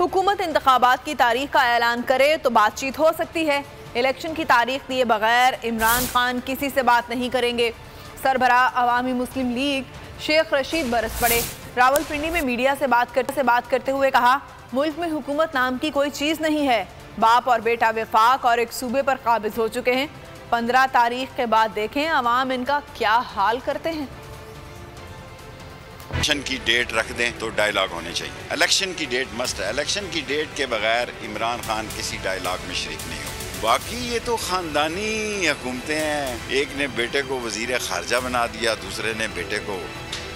हुकूमत इंतखाबात की तारीख का ऐलान करे तो बातचीत हो सकती है। इलेक्शन की तारीख दिए बगैर इमरान खान किसी से बात नहीं करेंगे। सरबरा अवामी मुस्लिम लीग शेख रशीद बरस पड़े। रावलपिंडी में मीडिया से बात करते हुए कहा, मुल्क में हुकूमत नाम की कोई चीज़ नहीं है। बाप और बेटा वफाक और एक सूबे पर काबिज हो चुके हैं। 15 तारीख के बाद देखें अवाम इनका क्या हाल करते हैं। इलेक्शन की डेट रख दें तो डायलॉग होने चाहिए। इलेक्शन की डेट मस्ट है। इलेक्शन की डेट के बगैर इमरान खान किसी डायलॉग में शरीक नहीं हो। बाकी ये तो खानदानी हुकूमतें हैं। एक ने बेटे को वजीर खारजा बना दिया, दूसरे ने बेटे को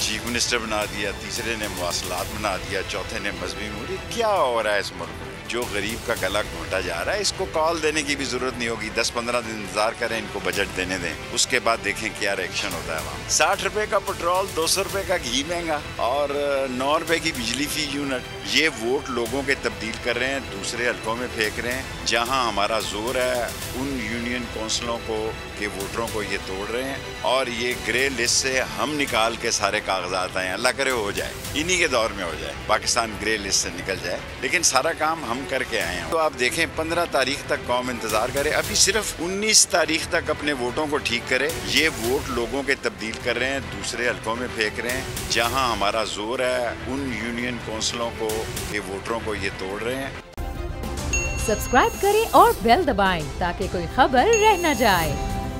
चीफ मिनिस्टर बना दिया, तीसरे ने मवासलात बना दिया, चौथे ने मजहबी मूरी। क्या हो रहा है इस मुल्क में? जो गरीब का गला घोंटा जा रहा है, इसको कॉल देने की भी जरूरत नहीं होगी। 10-15 दिन इंतजार करें, इनको बजट देने दें, उसके बाद देखें क्या रिएक्शन होता है वहाँ। 60 रुपए का पेट्रोल, 200 रुपए का घी महंगा और 9 रुपए की बिजली फी यूनिट। ये वोट लोगों के तब्दील कर रहे हैं, दूसरे हलकों में फेंक रहे हैं। जहाँ हमारा जोर है उन यूनियन काउंसिलों को के वोटरों को ये तोड़ रहे हैं और ये ग्रे लिस्ट से हम निकाल के सारे कागजात आए। अल्लाह करे हो जाए, इन्हीं के दौर में हो जाए, पाकिस्तान ग्रे लिस्ट से निकल जाए। लेकिन सारा काम हम करके आए हैं। तो आप देखें 15 तारीख तक कौम इंतजार करे। अभी सिर्फ 19 तारीख तक अपने वोटों को ठीक करे। ये वोट लोगों के तब्दील कर रहे हैं, दूसरे हलकों में फेंक रहे हैं। जहाँ हमारा जोर है उन यूनियन काउंसिलों को के वोटरों को ये तोड़ रहे हैं। सब्सक्राइब करें और बेल दबाएं ताकि कोई खबर रह न जाए।